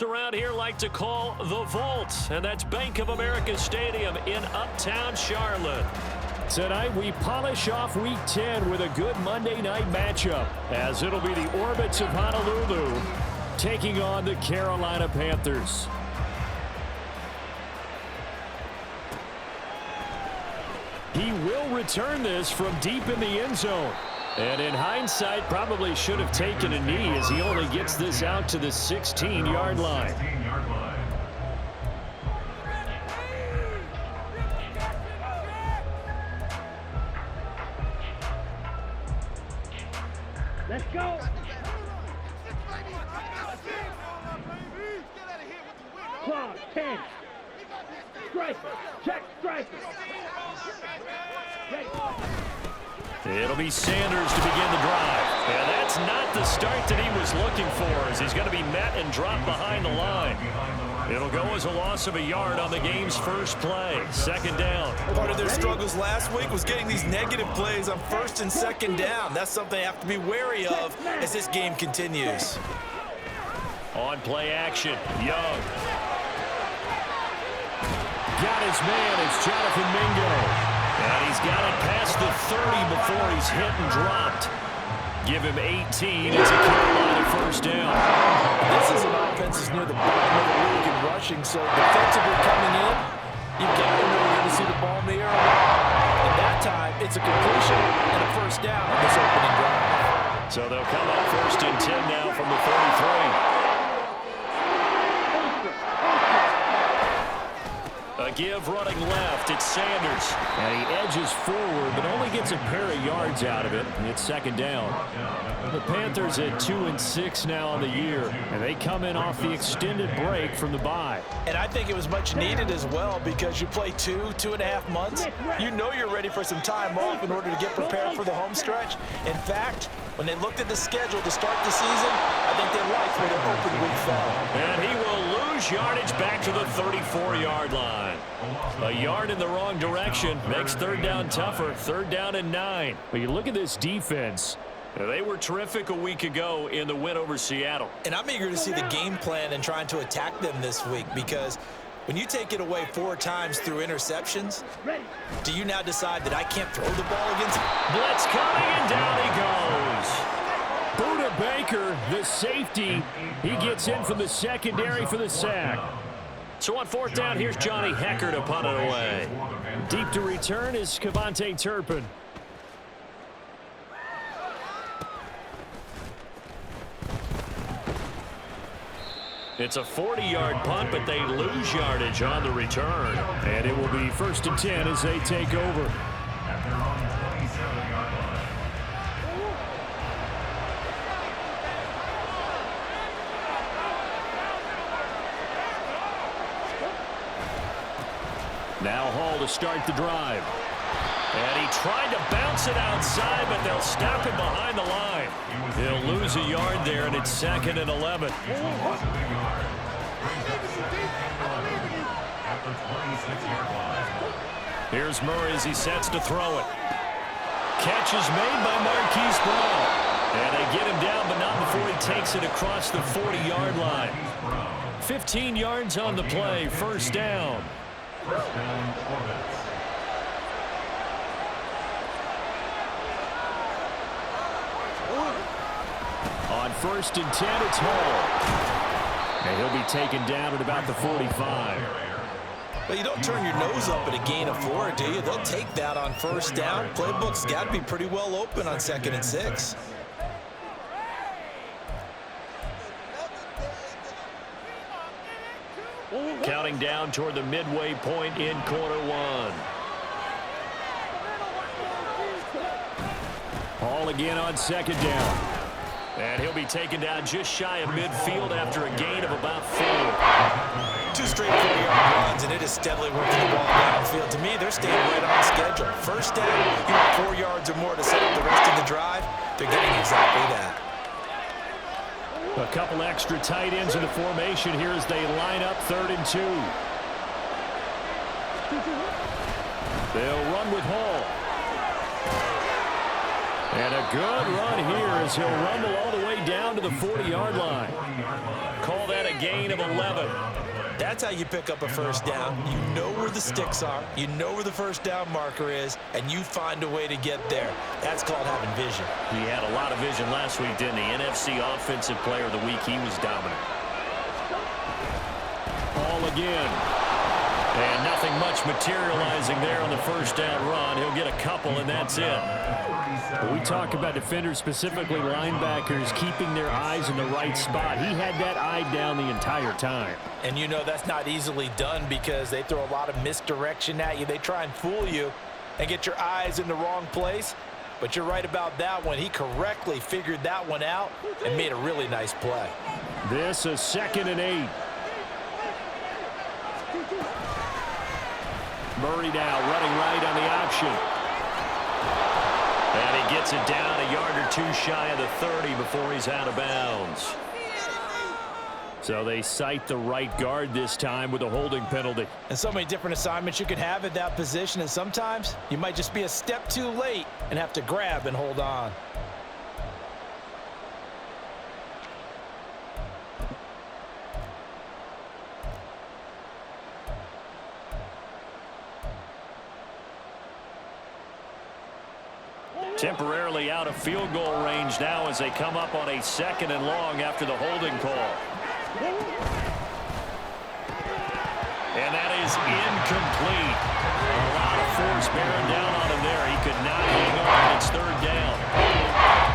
Around here like to call the Vault, and that's Bank of America Stadium in Uptown Charlotte. Tonight we polish off Week 10 with a good Monday night matchup, as it'll be the Orbits of Honolulu taking on the Carolina Panthers. He will return this from deep in the end zone. And in hindsight, probably should have taken a knee as he only gets this out to the 16-yard line. Let's go. Clock, 10. Striker, check striker. It'll be Sanders to begin the drive. And that's not the start that he was looking for, as he's going to be met and dropped behind the line. It'll go as a loss of a yard on the game's first play. Second down. Part of their struggles last week was getting these negative plays on first and second down. That's something they have to be wary of as this game continues. On play action, Young. Got his man, it's Jonathan Mingo. And he's got it past the 30 before he's hit and dropped. Give him 18. It's a Carolina first down. This is an offense that's near the bottom of the league in rushing, so defensively coming in, you've got to know you're going to see the ball in the air. And that time, it's a completion and a first down on this opening drive. So they'll come up first and 10 now from the 33. A give running left, it's Sanders. And he edges forward, but only gets a pair of yards out of it. It's second down. The Panthers at 2-6 now on the year, and they come in off the extended break from the bye. And I think it was much needed as well, because you play 2.5 months. You know you're ready for some time off in order to get prepared for the home stretch. In fact, when they looked at the schedule to start the season, I think they liked where their open week fell. And he will lose yardage back to the 34-yard line. A yard in the wrong direction makes third down tougher. Third down and 9. But you look at this defense. They were terrific a week ago in the win over Seattle. And I'm eager to see the game plan and trying to attack them this week, because when you take it away 4 times through interceptions, do you now decide that I can't throw the ball against him? Blitz coming, and down he goes. Buda Baker, the safety, he gets in from the secondary for the sack. So on fourth down, here's Johnny Hecker to punt it away. Deep to return is Kavontae Turpin. It's a 40-yard punt, but they lose yardage on the return. And it will be first and 10 as they take over. Now Hall to start the drive. And he tried to bounce it outside, but they'll stop him behind the line. He'll lose a yard there, and it's second and 11. Here's Murray as he sets to throw it. Catch is made by Marquise Brown. And they get him down, but not before he takes it across the 40-yard line. 15 yards on the play, first down. On first and 10, it's Hall. And he'll be taken down at about the 45. Well, you don't turn your nose up at a gain of 4, do you? They'll take that on first down. Playbook's got to be pretty well open on 2nd and 6. Counting down toward the midway point in quarter 1. Hall again on second down. And he'll be taken down just shy of midfield after a gain of about 4. 2 straight 40-yard runs, and it is steadily working the ball downfield. To me, they're staying right on schedule. First down, you want 4 yards or more to set up the rest of the drive. They're getting exactly that. A couple extra tight ends in the formation here as they line up 3rd and 2. They'll run with Hall. And a good run here as he'll rumble all the way down to the 40-yard line. Call that a gain of 11. That's how you pick up a first down. You know where the sticks are. You know where the first down marker is, and you find a way to get there. That's called having vision. He had a lot of vision last week, didn't he? NFC Offensive Player of the Week. He was dominant. Ball again. And nothing much materializing there on the first down run. He'll get a couple, and that's it. When we talk about defenders, specifically linebackers, keeping their eyes in the right spot. He had that eye down the entire time. And you know that's not easily done because they throw a lot of misdirection at you. They try and fool you and get your eyes in the wrong place. But you're right about that one. He correctly figured that one out and made a really nice play. This is 2nd and 8. Murray now running right on the option. And he gets it down a yard or two shy of the 30 before he's out of bounds. So they cite the right guard this time with a holding penalty. And so many different assignments you could have at that position, and sometimes you might just be a step too late and have to grab and hold on. Temporarily out of field goal range now as they come up on a 2nd and long after the holding call. And that is incomplete. A lot of force bearing down on him there. He could not hang on. It's 3rd down.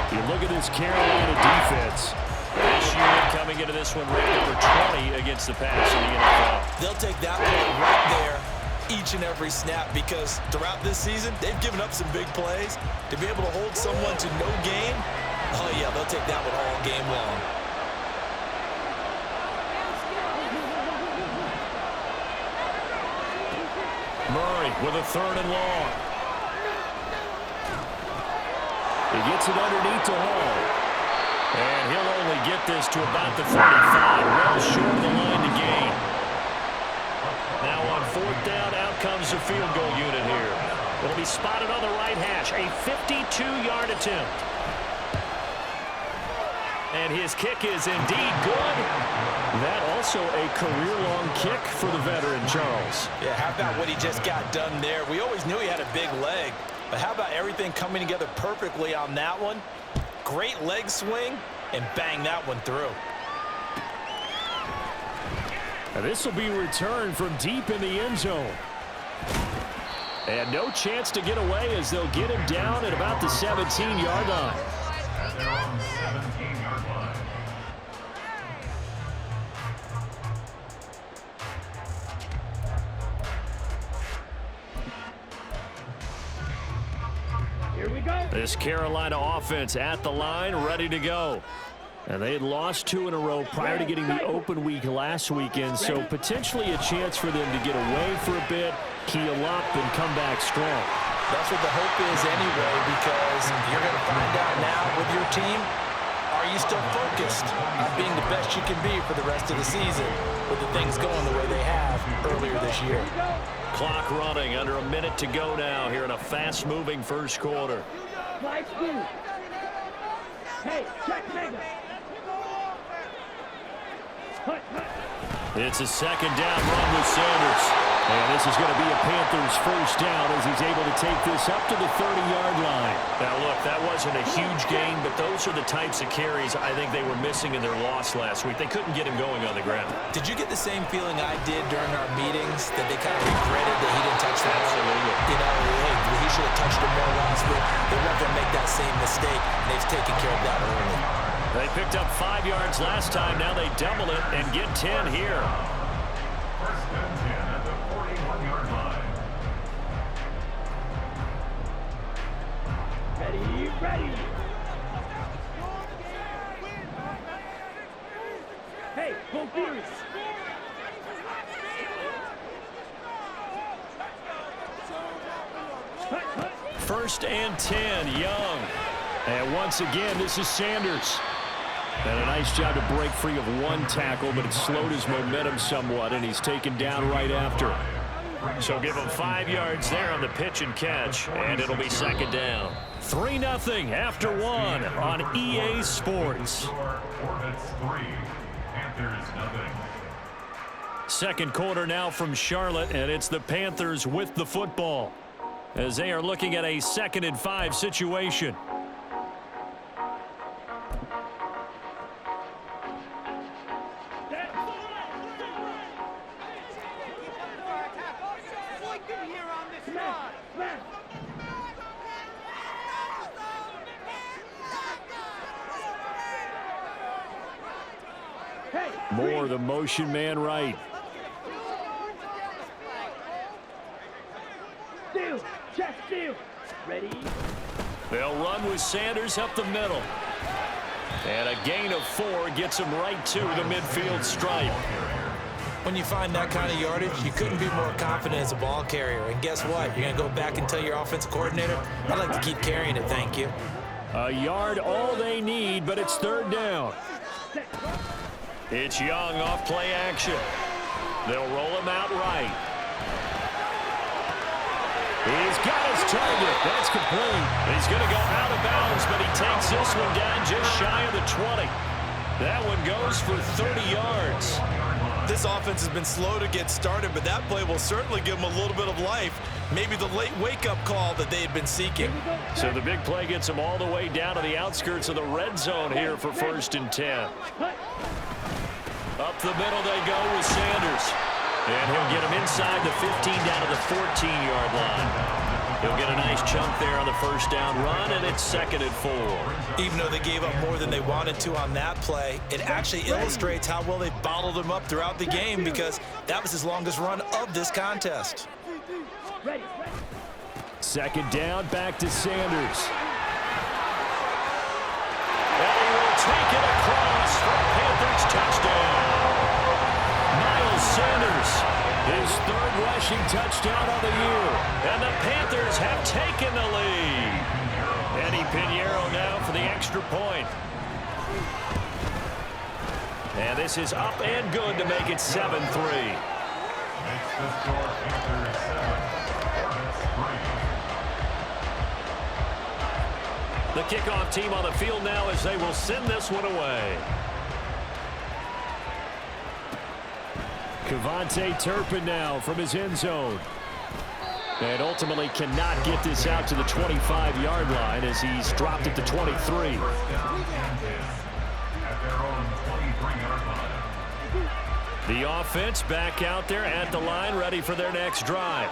You look at this Carolina defense. This unit coming into this one ranked number 20 against the pass in the NFL. They'll take that play right there each and every snap because throughout this season, they've given up some big plays. To be able to hold someone to no gain, oh yeah, they'll take that one all game long. Murray with a 3rd and long. He gets it underneath to Hall. And he'll only get this to about the 35. Well short of the line to gain. Now on 4th down, out comes the field goal unit here. It'll be spotted on the right hash. A 52-yard attempt. And his kick is indeed good. That also a career-long kick for the veteran, Charles. Yeah, how about what he just got done there? We always knew he had a big leg, but how about everything coming together perfectly on that one? Great leg swing, and bang that one through. And this will be returned from deep in the end zone. And no chance to get away as they'll get him down at about the 17-yard line. Here we go. This Carolina offense at the line, ready to go. And they had lost 2 in a row prior to getting the open week last weekend, so potentially a chance for them to get away for a bit, keel up, and come back strong. That's what the hope is anyway, because you're going to find out now with your team, are you still focused on being the best you can be for the rest of the season with the things going the way they have earlier this year? Clock running, under a minute to go now here in a fast-moving first quarter. Slide school. Hey, check mega. It's a 2nd down run with Sanders. And this is going to be a Panthers first down as he's able to take this up to the 30-yard line. Now, look, that wasn't a huge gain, but those are the types of carries I think they were missing in their loss last week. They couldn't get him going on the ground. Did you get the same feeling I did during our meetings, that they kind of regretted that he didn't touch that? Absolutely. You know, hey, he should have touched it more last week. They weren't going to make that same mistake, and they've taken care of that early. They picked up 5 yards last time. Now they double it and get 10 here. Ready. Hey, go Beers. 1st and 10, Young. And once again, this is Sanders. And a nice job to break free of one tackle, but it slowed his momentum somewhat, and he's taken down right after. So give him 5 yards there on the pitch and catch, and it'll be 2nd down. 3-0 after one on EA Sports. Second quarter now from Charlotte, and it's the Panthers with the football as they are looking at a 2nd and 5 situation. Moore, the motion man right. Steal, check, steal. Ready? They'll run with Sanders up the middle. And a gain of 4 gets him right to the midfield stripe. When you find that kind of yardage, you couldn't be more confident as a ball carrier. And guess what? You're going to go back and tell your offensive coordinator, I'd like to keep carrying it, thank you. A yard all they need, but it's 3rd down. It's Young off play action. They'll roll him out right. He's got his target. That's complete. He's going to go out of bounds, but he takes this one down just shy of the 20. That one goes for 30 yards. This offense has been slow to get started, but that play will certainly give them a little bit of life. Maybe the late wake-up call that they had been seeking. So the big play gets them all the way down to the outskirts of the red zone here for 1st and 10. Up the middle they go with Sanders. And he'll get him inside the 15 down to the 14-yard line. He'll get a nice chunk there on the 1st down run, and it's 2nd and 4. Even though they gave up more than they wanted to on that play, it actually illustrates how well they bottled him up throughout the game because that was his longest run of this contest. 2nd down, back to Sanders. And he will take it across for a Panthers touchdown. Miles Sanders, his 3rd rushing touchdown of the year. And the Panthers have taken the lead. Eddie Pinheiro now for the extra point. And this is up and good to make it 7-3. The kickoff team on the field now as they will send this one away. Cavante Turpin now from his end zone. And ultimately cannot get this out to the 25-yard line as he's dropped it to 23. The offense back out there at the line, ready for their next drive.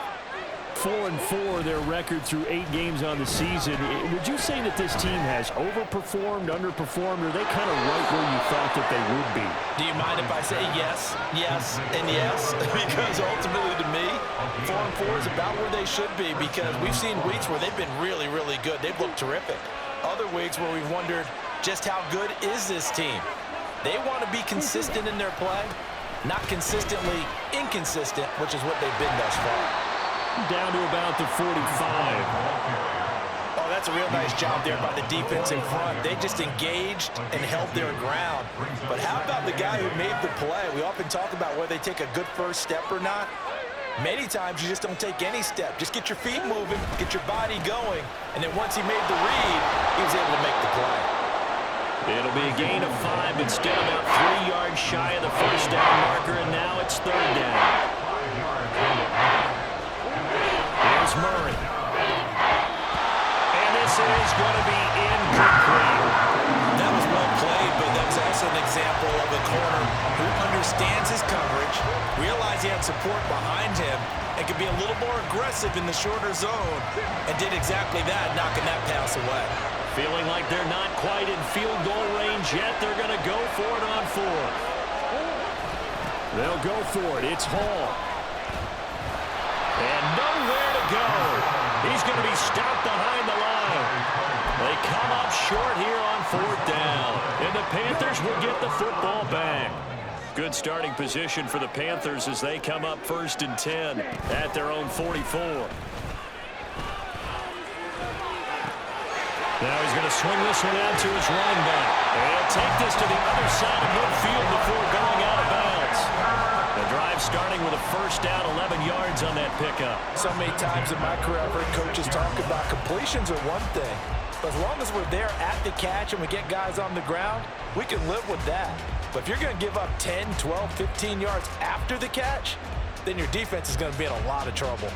4-4 their record through 8 games on the season. Would you say that this team has overperformed, underperformed, or are they kind of right where you thought that they would be? Do you mind if I say yes, yes, and yes? Because ultimately to me, 4-4 is about where they should be because we've seen weeks where they've been really, really good. They've looked terrific. Other weeks where we've wondered just how good is this team? They want to be consistent in their play, not consistently inconsistent, which is what they've been thus far. Down to about the 45. Oh, that's a real nice job there by the defense in front. They just engaged and held their ground. But how about the guy who made the play? We often talk about whether they take a good first step or not. Many times you just don't take any step. Just get your feet moving, get your body going, and then once he made the read, he was able to make the play. It'll be a gain of 5 instead, about 3 yards shy of the 1st down marker, and now it's 3rd down. Here's Murray. And this is going to be incomplete. That was well played, but that was also an example of a corner who understands his coverage, realized he had support behind him, and could be a little more aggressive in the shorter zone, and did exactly that, knocking that pass away. Feeling like they're not quite in field goal range yet. They're going to go for it on 4th. They'll go for it. It's Hall. And nowhere to go. He's going to be stopped behind the line. They come up short here on 4th down. And the Panthers will get the football back. Good starting position for the Panthers as they come up 1st and 10 at their own 44. Now he's going to swing this one out to his running back. And he'll take this to the other side of midfield before going out of bounds. The drive starting with a 1st down, 11 yards on that pickup. So many times in my career I've heard coaches talk about completions are one thing, But as long as we're there at the catch and we get guys on the ground, we can live with that. But if you're going to give up 10, 12, 15 yards after the catch, then your defense is going to be in a lot of trouble.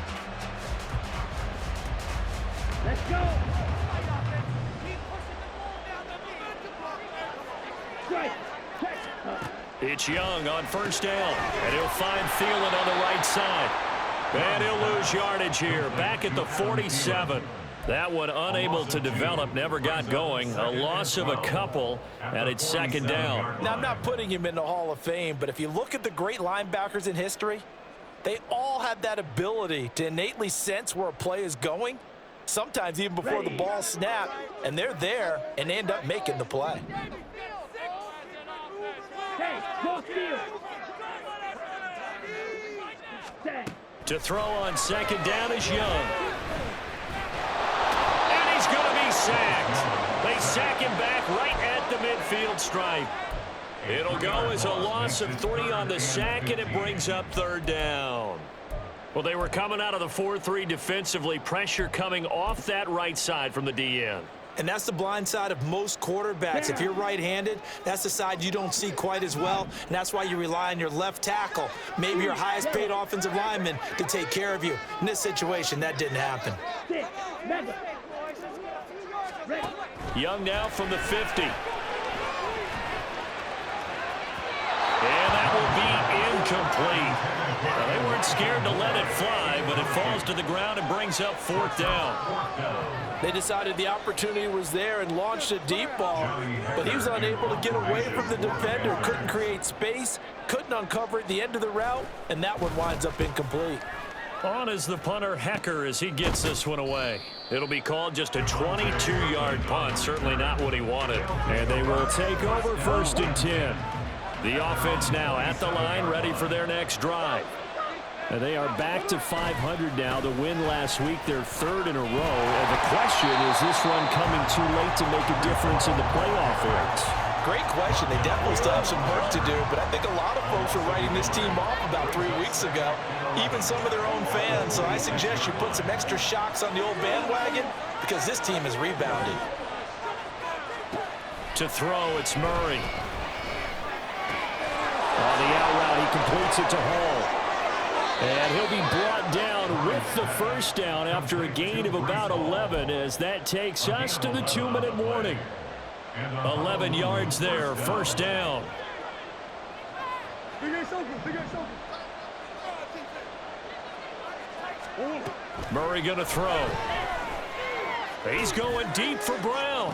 Let's go. Strike. Check. It's Young on first down, and he'll find Thielen on the right side. And he'll lose yardage here, back at the 47. That one unable to develop, never got going. A loss of a couple, and it's second down. Now, I'm not putting him in the Hall of Fame, but if you look at the great linebackers in history, they all have that ability to innately sense where a play is going, sometimes even before the ball snapped, and they're there and end up making the play. Hey, go steal. Set. To throw on second down is Young. And he's going to be sacked. They sack him back right at the midfield stripe. It'll go as a loss of 3 on the sack, and it brings up third down. Well, they were coming out of the 4-3 defensively. Pressure coming off that right side from the DN. And that's the blind side of most quarterbacks. If you're right-handed, that's the side you don't see quite as well, and that's why you rely on your left tackle, maybe your highest-paid offensive lineman, to take care of you. In this situation, that didn't happen. Young now from the 50. And that will be incomplete. Now, they weren't scared to let it fly, but it falls to the ground and brings up fourth down. They decided the opportunity was there and launched a deep ball, but he was unable to get away from the defender, couldn't create space, couldn't uncover at the end of the route, and that one winds up incomplete. On is the punter, Hecker, as he gets this one away. It'll be called just a 22-yard punt, certainly not what he wanted. And they will take over first and 10. The offense now at the line, ready for their next drive. And they are back to 500 now. The win last week, their third in a row. And the question, is this one coming too late to make a difference in the playoff race? Great question. They definitely still have some work to do, but I think a lot of folks were writing this team off about 3 weeks ago, even some of their own fans. So I suggest you put some extra shocks on the old bandwagon because this team has rebounded. To throw, it's Murray. On the out route, he completes it to Hall. And he'll be brought down with the first down after a gain of about 11 as that takes us to the 2-minute warning. 11 yards there, first down. Murray going to throw. He's going deep for Brown.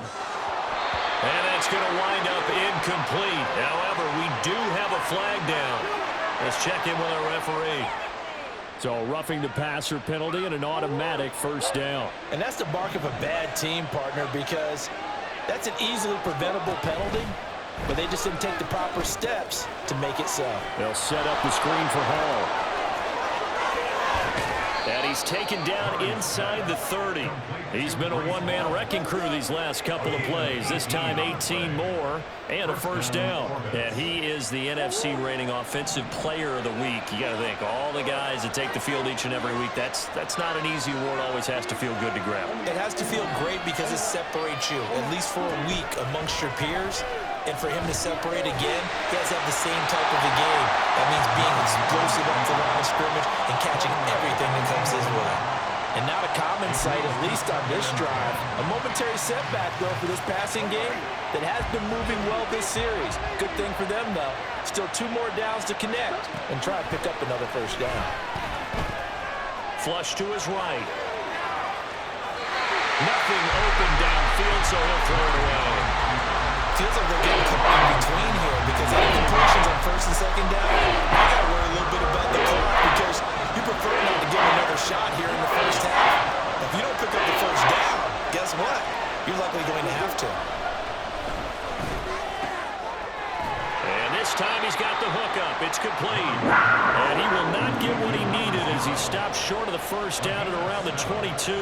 And that's going to wind up incomplete. However, we do have a flag down. Let's check in with our referee. So roughing the passer penalty and an automatic first down. And that's the mark of a bad team, partner, because that's an easily preventable penalty, but they just didn't take the proper steps to make it so. They'll set up the screen for Hall. And he's taken down inside the 30. He's been a one-man wrecking crew these last couple of plays. This time 18 more and a first down. And he is the NFC rating offensive player of the week. You got to think, all the guys that take the field each and every week, that's not an easy award. Always has to feel good to grab. It has to feel great because it separates you, at least for a week, amongst your peers. And for him to separate again, he has to have the same type of a game. That means being explosive up the line of scrimmage and catching everything that comes his way. And not a common sight, at least on this drive. A momentary setback, though, for this passing game that has been moving well this series. Good thing for them, though. Still 2 more downs to connect and try to pick up another first down. Flush to his right. Nothing open downfield, so he'll throw it away. Feels like they're getting caught in between here because any completions on first and second down, I got to worry a little bit about the clock because you prefer not to give them another shot here in the first half. If you don't pick up the first down, guess what? You're likely going to have to. And this time he's got the hook up. It's complete. And he will not get what he needed as he stops short of the first down at around the 22.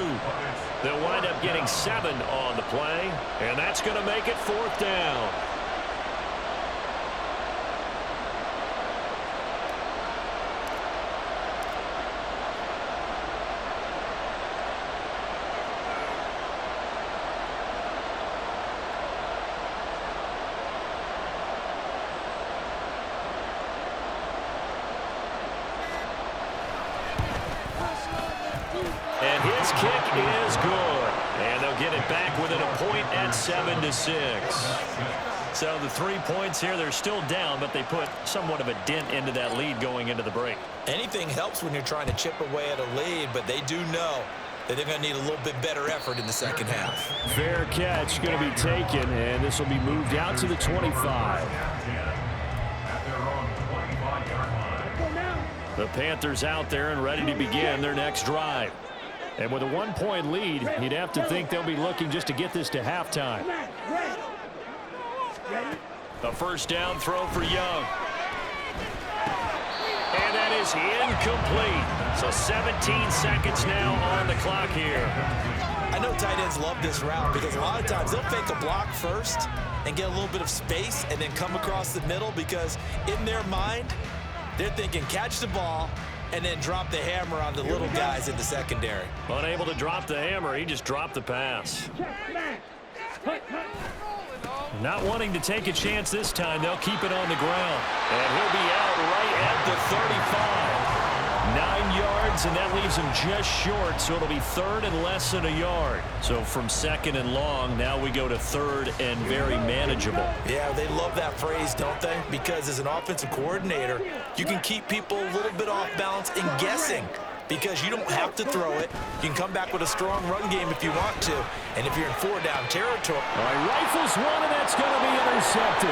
They'll wind up getting 7 on the play, and that's going to make it fourth down. And his kick is good. And they'll get it back within a point at 7-6. So the 3 points here, they're still down, but they put somewhat of a dent into that lead going into the break. Anything helps when you're trying to chip away at a lead, but they do know that they're going to need a little bit better effort in the second half. Fair catch going to be taken, and this will be moved out to the 25. The Panthers out there and ready to begin their next drive. And with a 1-point lead, you'd have to think they'll be looking just to get this to halftime. A first down throw for Young. And that is incomplete. So 17 seconds now on the clock here. I know tight ends love this route because a lot of times they'll fake a block first and get a little bit of space and then come across the middle because in their mind, they're thinking catch the ball and then drop the hammer on the little guys in the secondary. Unable to drop the hammer, he just dropped the pass. Not wanting to take a chance this time, they'll keep it on the ground. And he'll be out right at the 35. 9 yards, and that leaves him just short, so it'll be third and less than a yard. So from second and long, now we go to third and very manageable. Yeah, they love that phrase, don't they? Because as an offensive coordinator, you can keep people a little bit off balance and guessing. Because you don't have to throw it. You can come back with a strong run game if you want to. And if you're in 4-down territory. All right, rifles one, and that's going to be intercepted.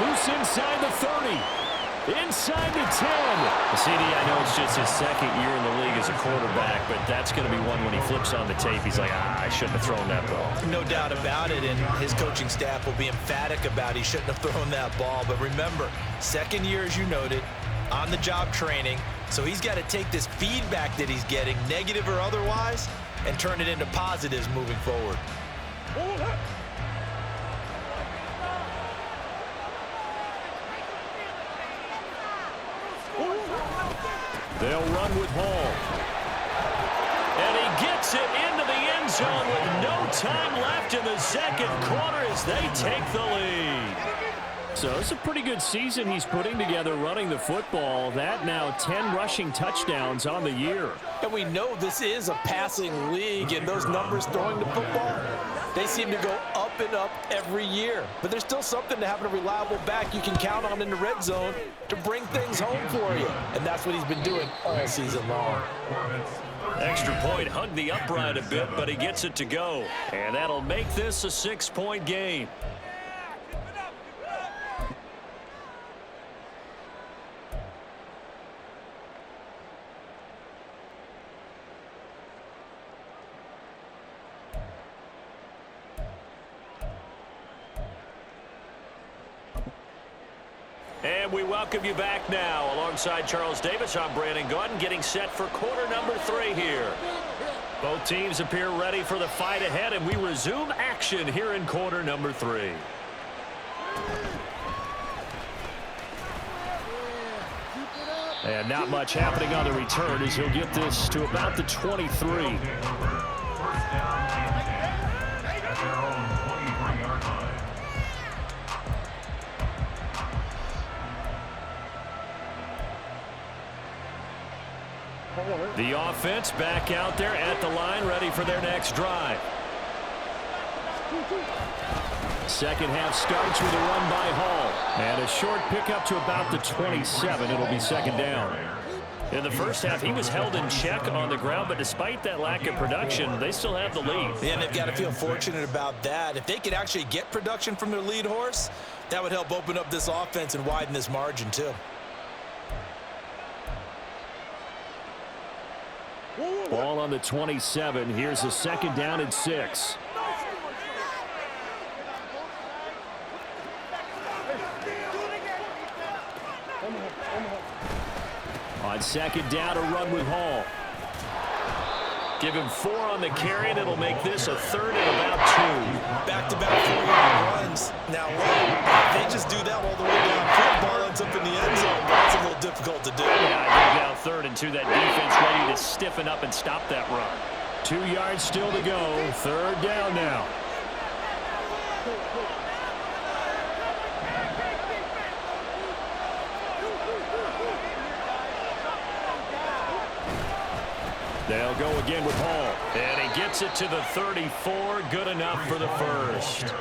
Loose inside the 30. Inside the 10. CD, I know it's just his second year in the league as a quarterback, but that's going to be one when he flips on the tape. He's like, I shouldn't have thrown that ball. No doubt about it, and his coaching staff will be emphatic about he shouldn't have thrown that ball. But remember, second year, as you noted, on-the-job training. So he's got to take this feedback that he's getting, negative or otherwise, and turn it into positives moving forward. They'll run with Hall. And he gets it into the end zone with no time left in the second quarter as they take the lead. So it's a pretty good season he's putting together running the football. That now 10 rushing touchdowns on the year. And we know this is a passing league, and those numbers throwing the football, they seem to go up and up every year. But there's still something to having a reliable back you can count on in the red zone to bring things home for you. And that's what he's been doing all season long. Extra point hugged the upright a bit, but he gets it to go. And that'll make this a 6-point game. And we welcome you back now. Alongside Charles Davis, I'm Brandon Gaudin, getting set for quarter number 3 here. Both teams appear ready for the fight ahead, and we resume action here in quarter number 3. And not much happening on the return as he'll get this to about the 23. The offense back out there at the line, ready for their next drive. Second half starts with a run by Hall. And a short pickup to about the 27. It'll be second down. In the first half, he was held in check on the ground, but despite that lack of production, they still have the lead. Yeah, and they've got to feel fortunate about that. If they could actually get production from their lead horse, that would help open up this offense and widen this margin too. Ball on the 27. Here's a second down and 6. On second down, a run with Hall. Give him 4 on the carry, and it'll make this a third and about 2. Back-to-back 4-yard runs. Now, they just do that all the way down. Ball ends up in the end zone, but that's a little difficult to do. Yeah, I think now third and 2. That defense ready to stiffen up and stop that run. 2 yards still to go. Third down now. They'll go again with Hall. And he gets it to the 34. Good enough for the first.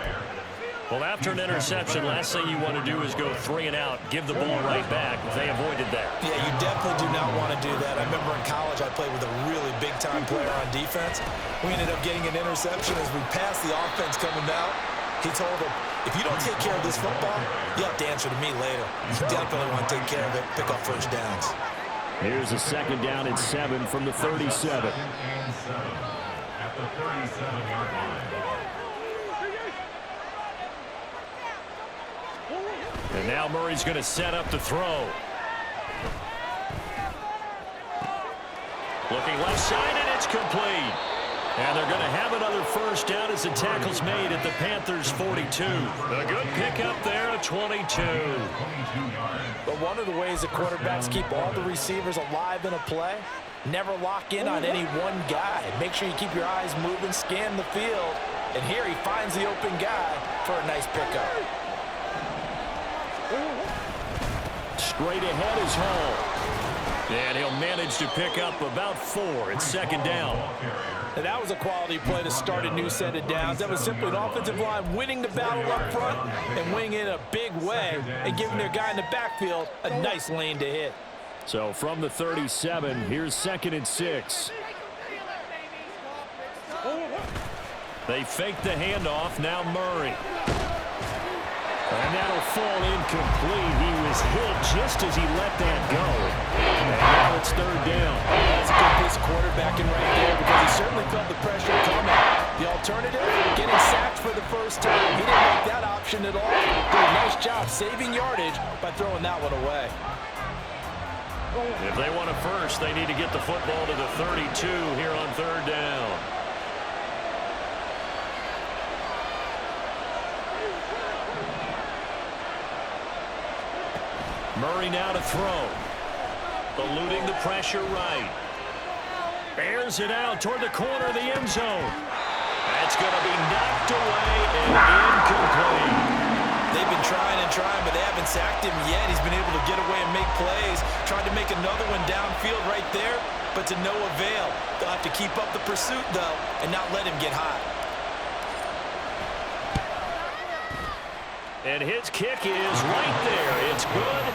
Well, after an interception, last thing you want to do is go 3 and out, give the ball right back. They avoided that. Yeah, you definitely do not want to do that. I remember in college I played with a really big-time player on defense. We ended up getting an interception as we passed the offense coming out. He told him, if you don't take care of this football, you have to answer to me later. You definitely want to take care of it, pick up first downs. Here's a second down and 7 from the 37. And now Murray's going to set up the throw. Looking left side, and it's complete. And they're going to have another first down as the tackle's made at the Panthers' 42. A good pickup there at 22. But one of the ways that quarterbacks keep all the receivers alive in a play, never lock in on any one guy. Make sure you keep your eyes moving, scan the field. And here he finds the open guy for a nice pickup. Straight ahead is Hall. And he'll manage to pick up about 4. It's second down. And that was a quality play to start a new set of downs. That was simply an offensive line winning the battle up front and winning it in a big way and giving their guy in the backfield a nice lane to hit. So from the 37, here's second and 6. They fake the handoff. Now Murray. And that'll fall incomplete. He was hit just as he let that go. And now it's third down. That's a good piece of quarterbacking right there because he certainly felt the pressure coming. The alternative, getting sacked for the first time. He didn't make that option at all. Did a nice job saving yardage by throwing that one away. If they want a first, they need to get the football to the 32 here on third down. Murray now to throw. Eluding the pressure right. Airs it out toward the corner of the end zone. That's going to be knocked away and incomplete. They've been trying and trying, but they haven't sacked him yet. He's been able to get away and make plays. Tried to make another one downfield right there, but to no avail. They'll have to keep up the pursuit, though, and not let him get hot. And his kick is right there. It's good.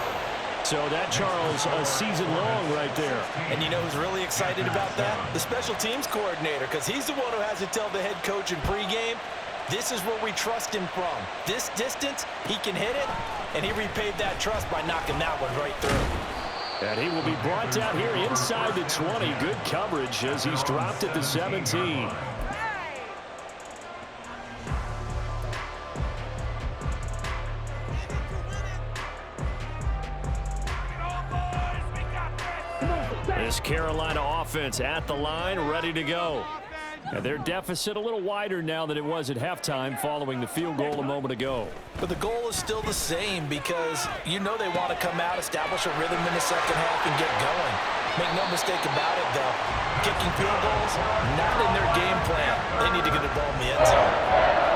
So that, Charles, a season long right there. And you know who's really excited about that? The special teams coordinator, because he's the one who has to tell the head coach in pregame, this is where we trust him from. This distance, he can hit it, and he repaid that trust by knocking that one right through. And he will be brought down here inside the 20. Good coverage as he's dropped at the 17. This Carolina offense at the line, ready to go. And their deficit a little wider now than it was at halftime following the field goal a moment ago. But the goal is still the same because you know they want to come out, establish a rhythm in the second half, and get going. Make no mistake about it, though. Kicking field goals, not in their game plan. They need to get the ball in the end zone.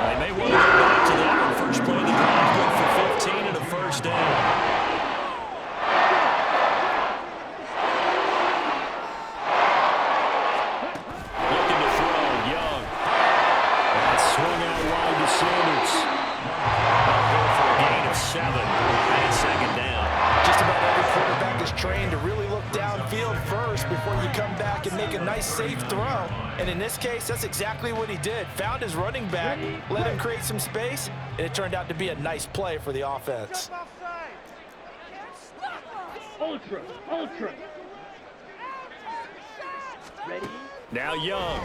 They may want to go back to that one. First play of the drive, good for 15 and a first down. Sanders. They'll go for a gain of 7. And second down. Just about every quarterback is trained to really look downfield first before you come back and make a nice, safe throw. And in this case, that's exactly what he did. Found his running back, let him create some space, and it turned out to be a nice play for the offense. Ultra. Ready? Now Young.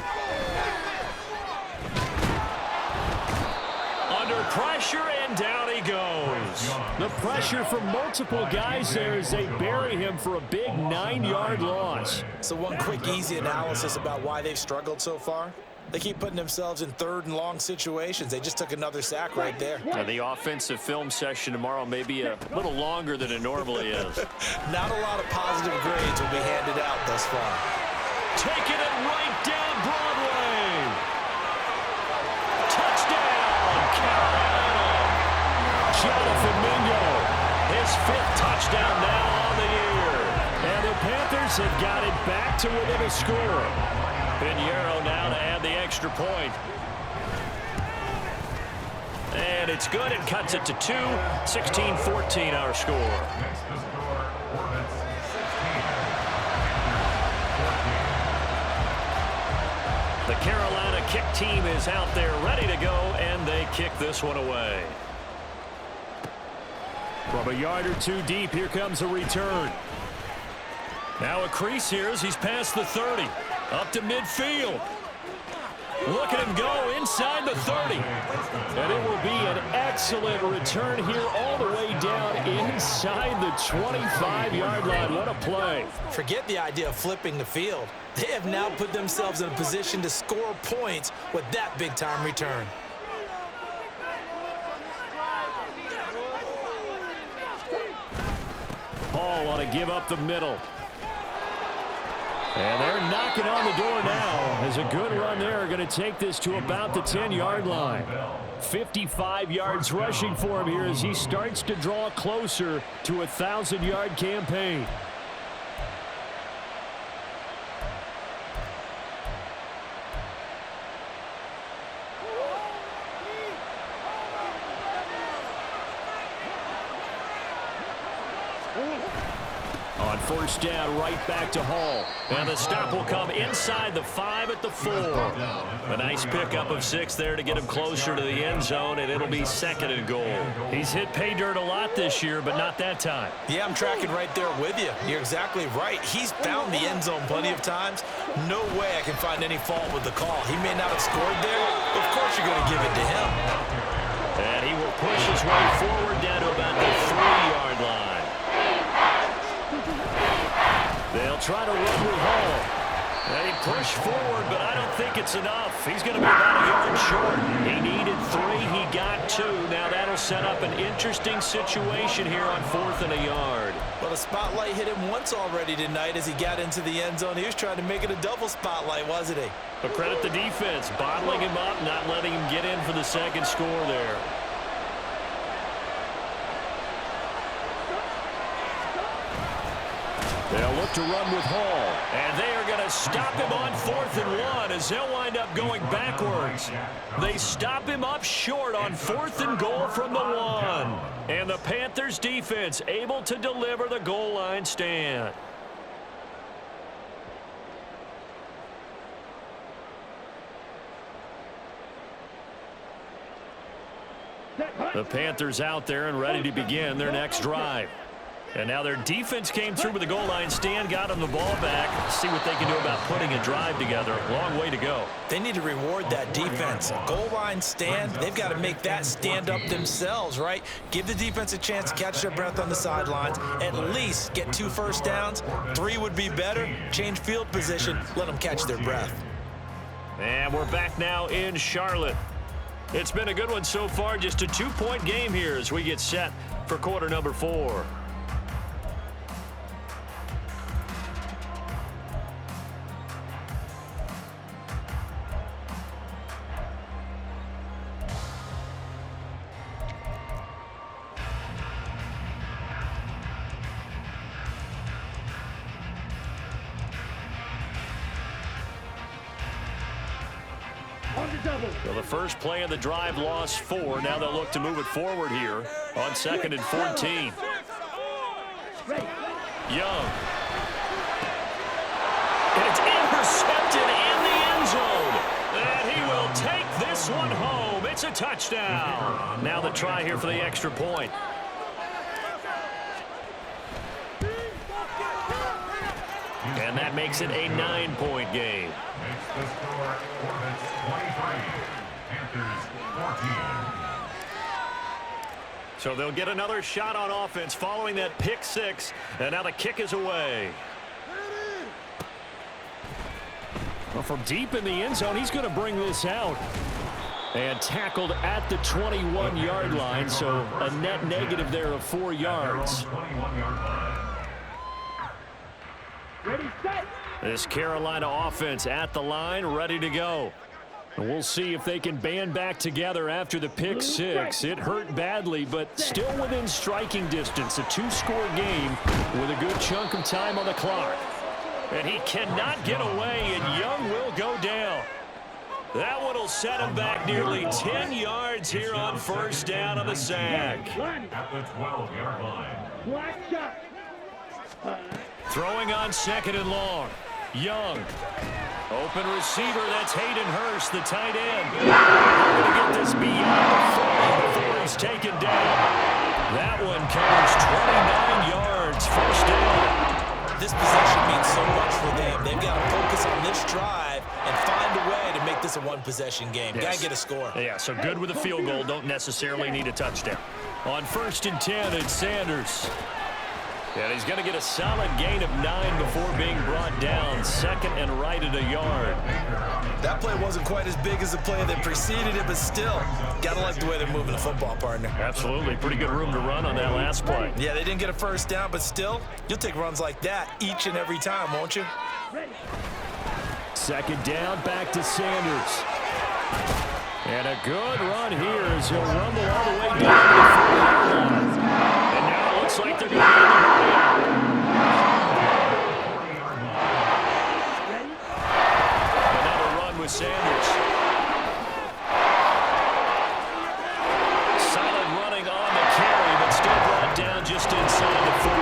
Under pressure, and down he goes. The pressure from multiple guys there as they bury him for a big 9-yard loss. So one quick, easy analysis about why they've struggled so far. They keep putting themselves in third and long situations. They just took another sack right there. Now the offensive film session tomorrow may be a little longer than it normally is. Not a lot of positive grades will be handed out thus far. Taking it right down Broadway. Touchdown, Carolina. Jonathan Mingo, his 5th touchdown now on the year. And the Panthers Panthers have got it back to within a score. Pinheiro now to add the extra point. And it's good. It cuts it to 2. 16-14 our score. The Carolina kick team is out there ready to go, and they kick this one away. From a yard or two deep, here comes a return. Now a crease here as he's past the 30. Up to midfield. Look at him go inside the 30. And it will be an excellent return here all the way down inside the 25-yard line. What a play. Forget the idea of flipping the field. They have now put themselves in a position to score points with that big-time return. Paul want to give up the middle. And they're knocking on the door now as a good run there. Going to take this to about the 10-yard line. 55 yards rushing for him here as he starts to draw closer to a 1,000-yard campaign. On first down, right back to Hall. And the stop will come inside the 5 at the 4. A nice pickup of 6 there to get him closer to the end zone, and it'll be 2nd and goal. He's hit pay dirt a lot this year, but not that time. Yeah, I'm tracking right there with you. You're exactly right. He's found the end zone plenty of times. No way I can find any fault with the call. He may not have scored there, but of course you're going to give it to him. And he will push his way forward down to about the 3-yard line. They'll try to run with Hall. They push forward, but I don't think it's enough. He's going to be about a yard short. He needed 3. He got 2. Now that'll set up an interesting situation here on 4th and a yard. Well, the spotlight hit him once already tonight as he got into the end zone. He was trying to make it a double spotlight, wasn't he? But credit the defense, bottling him up, not letting him get in for the second score there. They'll look to run with Hall. And they are going to stop him on 4th and 1 as they'll wind up going backwards. They stop him up short on 4th and goal from the 1. And the Panthers defense able to deliver the goal line stand. The Panthers out there and ready to begin their next drive. And now their defense came through with the goal line stand, got them the ball back. See what they can do about putting a drive together. Long way to go. They need to reward that defense. A goal line stand, they've got to make that stand up themselves, right? Give the defense a chance to catch their breath on the sidelines. At least get 2 first downs. 3 would be better. Change field position. Let them catch their breath. And we're back now in Charlotte. It's been a good one so far. Just a 2-point game here as we get set for quarter number 4. So the first play of the drive lost 4. Now they'll look to move it forward here on 2nd and 14. Young. And it's intercepted in the end zone. And he will take this one home. It's a touchdown. Now the try here for the extra point. And that makes it a 9-point game. The score, Hornets 23, Panthers 14. So they'll get another shot on offense following that pick 6. And now the kick is away. Well, from deep in the end zone, he's going to bring this out. And tackled at the 21-yard line, so a net negative there of 4 yards. Ready, set. This Carolina offense at the line, ready to go. And we'll see if they can band back together after the pick 6. It hurt badly, but still within striking distance. A 2-score game with a good chunk of time on the clock. And he cannot get away, and Young will go down. That one will set him back nearly 10 yards here on first down on the sack. At the 12-yard line. Black shot. Throwing on second and long. Young. Open receiver, that's Hayden Hurst, the tight end. They're going to get this beyond the 40 before he's taken down. That one carries 29 yards, first down. This possession means so much for them. They've got to focus on this drive and find a way to make this a one-possession game. Yes. Got to get a score. Yeah, so good with a field goal. Don't necessarily need a touchdown. On first and 10, it's Sanders. And he's going to get a solid gain of 9 before being brought down. Second and right at a yard. That play wasn't quite as big as the play that preceded it, but still, got to like the way they're moving the football, partner. Absolutely. Pretty good room to run on that last play. Yeah, they didn't get a first down, but still, you'll take runs like that each and every time, won't you? Second down, back to Sanders. And a good run here as he'll rumble all the way down to the 40-yard line. And now it looks like they're going to be in the Another run with Sanders. Solid running on the carry, but still brought down just inside the 40.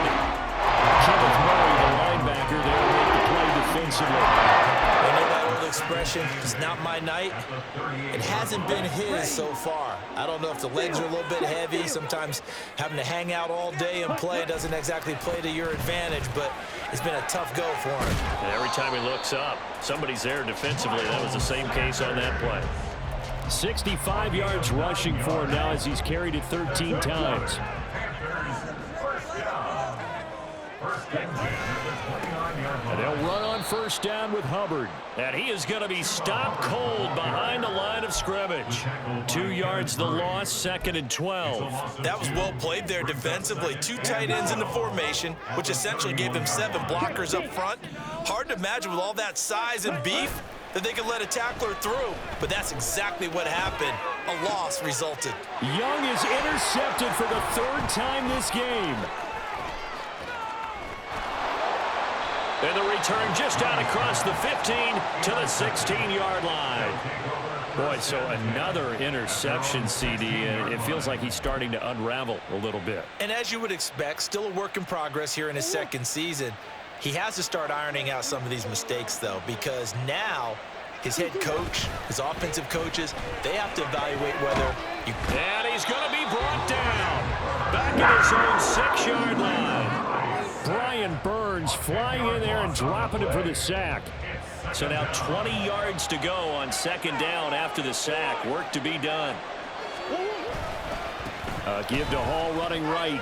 Kenneth Murray, the linebacker, there to make the play defensively. You know that old expression, it's not my night. It hasn't been his so far. I don't know if the legs are a little bit heavy. Sometimes having to hang out all day and play doesn't exactly play to your advantage, but it's been a tough go for him. And every time he looks up, somebody's there defensively. That was the same case on that play. 65 yards rushing for him now as he's carried it 13 times. And they'll run on first down with Hubbard. And he is going to be stopped cold behind the line of scrimmage. 2 yards the loss, second and 12. That was well played there defensively. 2 tight ends in the formation, which essentially gave them 7 blockers up front. Hard to imagine with all that size and beef that they could let a tackler through. But that's exactly what happened. A loss resulted. Young is intercepted for the 3rd time this game. And the return just out across the 15 to the 16-yard line. Boy, so another interception, CD, and it feels like he's starting to unravel a little bit. And as you would expect, still a work in progress here in his 2nd season. He has to start ironing out some of these mistakes, though, because now his head coach, his offensive coaches, they have to evaluate whether you... And he's going to be brought down. Back at his own 6-yard line. Brian Burns flying in there and dropping it for the sack. So now 20 yards to go on second down after the sack. Work to be done. Give to Hall running right.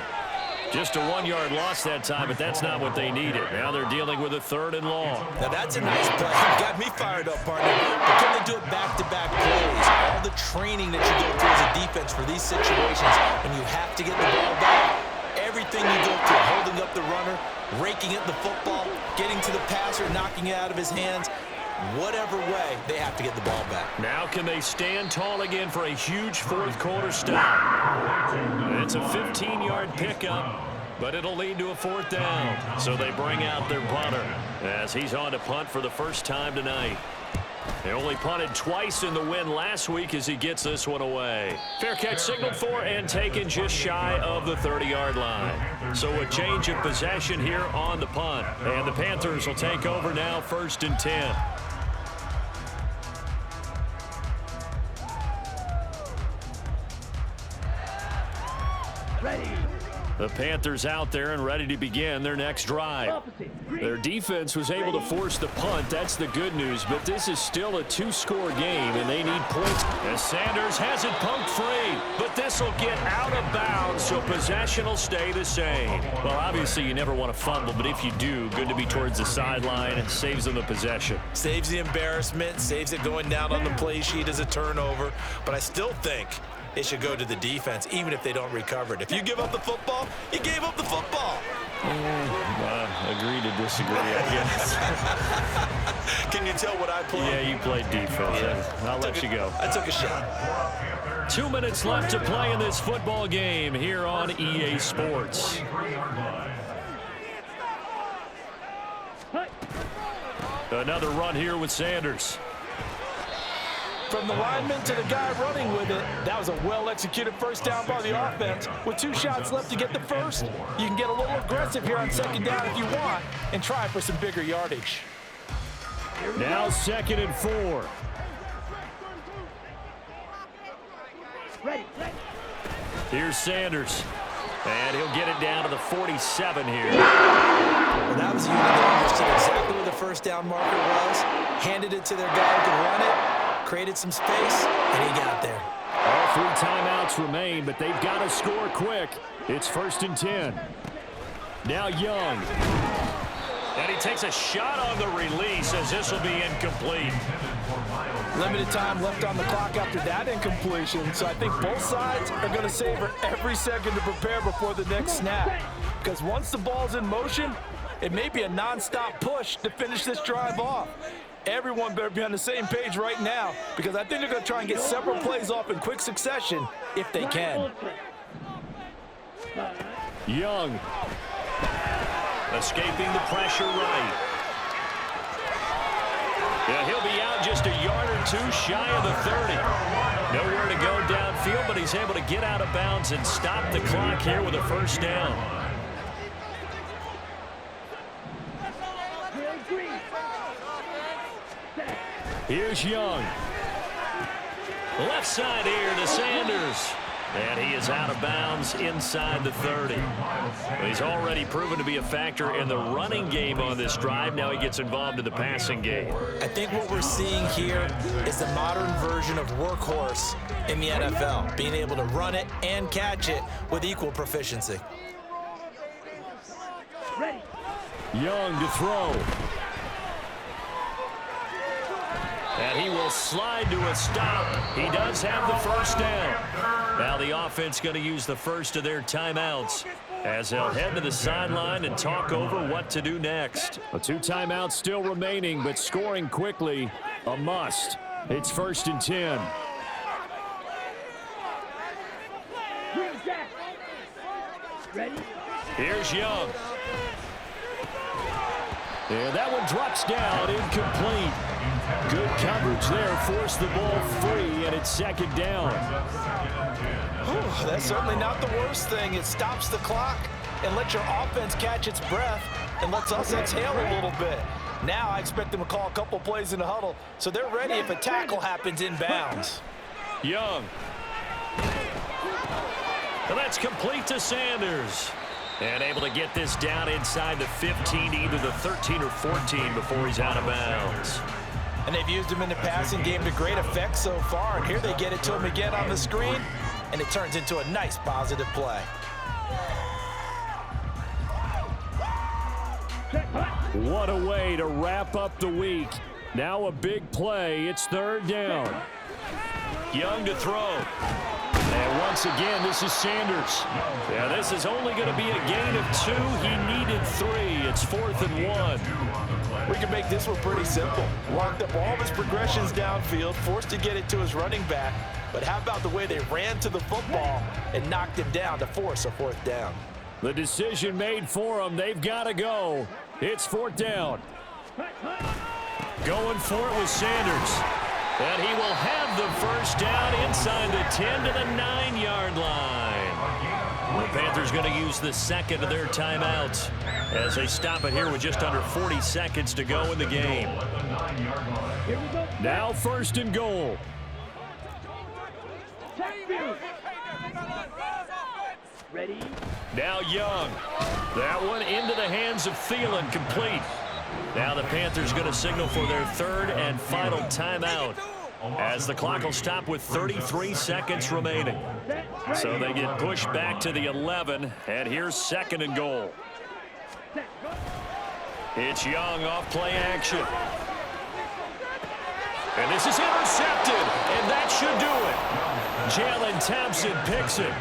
Just a 1-yard loss that time, but that's not what they needed. Now they're dealing with a 3rd and long. Now that's a nice play. Got me fired up, partner. But can they do it back-to-back plays? All the training that you go through as a defense for these situations, when you have to get the ball back, everything you go through, holding up the runner, raking at the football, getting to the passer, knocking it out of his hands, whatever way, they have to get the ball back. Now can they stand tall again for a huge 4th quarter stop? It's a 15-yard pickup, but it'll lead to a 4th down. So they bring out their punter as he's on to punt for the first time tonight. They only punted twice in the win last week as he gets this one away. Fair catch signaled for and taken just shy of the 30-yard line. So a change of possession here on the punt. And the Panthers will take over now, 1st and 10. Ready. The Panthers out there and ready to begin their next drive. Their defense was able to force the punt. That's the good news, but this is still a 2-score game, and they need points. As Sanders has it pumped free, but this will get out of bounds, so possession will stay the same. Well, obviously, you never want to fumble, but if you do, good to be towards the sideline. It saves them the possession. Saves the embarrassment, saves it going down on the play sheet as a turnover, but I still think it should go to the defense, even if they don't recover it. If you give up the football, you gave up the football. Agree to disagree, I guess. Can you tell what I played? Yeah, you played defense. Yeah. I'll let you go. I took a shot. 2 minutes left to play in this football game here on EA Sports. Another run here with Sanders. From the lineman to the guy running with it, that was a well-executed first down by the offense. With 2 shots left to get the first, you can get a little aggressive here on second down if you want and try for some bigger yardage. Now 2nd and 4. Here's Sanders. And he'll get it down to the 47 here. Well, that was a unit that understood exactly where the first down marker was, handed it to their guy who could run it, created some space, and he got there. All 3 timeouts remain, but they've got to score quick. It's 1st and 10. Now Young. And he takes a shot on the release as this will be incomplete. Limited time left on the clock after that incompletion, so I think both sides are going to savor every second to prepare before the next snap. Because once the ball's in motion, it may be a non-stop push to finish this drive off. Everyone better be on the same page right now, because I think they're going to try and get several plays off in quick succession if they can. Young. Escaping the pressure right. Yeah, he'll be out just a yard or 2 shy of the 30. Nowhere to go downfield, but he's able to get out of bounds and stop the clock here with a first down. Here's Young. Left side here to Sanders. And he is out of bounds inside the 30. He's already proven to be a factor in the running game on this drive. Now he gets involved in the passing game. I think what we're seeing here is the modern version of workhorse in the NFL, being able to run it and catch it with equal proficiency. Young to throw. And he will slide to a stop. He does have the first down. Now the offense going to use the first of their timeouts as they'll head to the sideline and talk over what to do next. 2 timeouts still remaining, but scoring quickly, a must. It's 1st and 10. Here's Young. And that one drops down, incomplete. Good coverage there, forced the ball free, and it's 2nd down. That's certainly not the worst thing. It stops the clock and lets your offense catch its breath and lets us exhale a little bit. Now I expect them to call a couple plays in the huddle, so they're ready if a tackle happens in bounds. Young. And that's complete to Sanders. And able to get this down inside the 15, either the 13 or 14 before he's out of bounds. And they've used him in the passing game to great effect so far. And here they get it to him again on the screen, and it turns into a nice positive play. What a way to wrap up the week. Now a big play. It's 3rd down. Young to throw. And once again, this is Sanders. Yeah, this is only going to be a gain of 2. He needed 3. It's 4th and 1. We can make this one pretty simple. Locked up all of his progressions downfield, forced to get it to his running back. But how about the way they ran to the football and knocked him down to force a 4th down? The decision made for them. They've got to go. It's 4th down. Going for it with Sanders. And he will have the first down inside the 10 to the 9-yard line. The Panthers going to use the 2nd of their timeouts as they stop it here with just under 40 seconds to go in the game. Now 1st and goal. Ready? Now Young. That one into the hands of Thielen, complete. Now the Panthers going to signal for their 3rd and final timeout as the clock will stop with 33 seconds remaining. So they get pushed back to the 11, and here's 2nd and goal. It's Young off play action. And this is intercepted, and that should do it. Jalen Thompson picks it.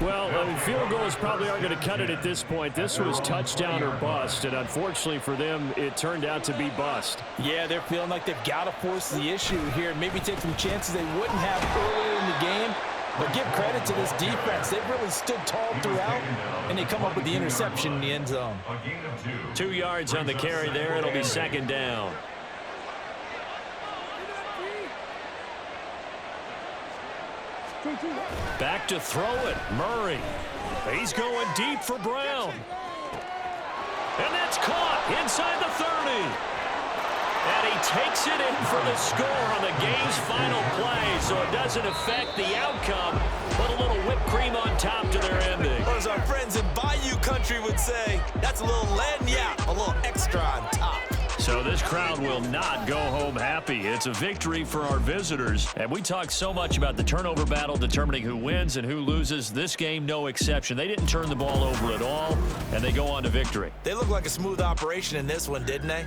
Well, field goals probably aren't going to cut it at this point. This was touchdown or bust, and unfortunately for them, it turned out to be bust. Yeah, they're feeling like they've got to force the issue here and maybe take some chances they wouldn't have earlier in the game. But give credit to this defense. They've really stood tall throughout, and they come up with the interception in the end zone. 2 yards on the carry there. It'll be 2nd down. Back to throw it. Murray. He's going deep for Brown. And that's caught inside the 30. And he takes it in for the score on the game's final play, so it doesn't affect the outcome, but a little whipped cream on top to their ending. Or as our friends in Bayou Country would say, that's a little lagniappe, a little extra on top. So this crowd will not go home happy. It's a victory for our visitors. And we talked so much about the turnover battle determining who wins and who loses. This game, no exception. They didn't turn the ball over at all, and they go on to victory. They look like a smooth operation in this one, didn't they?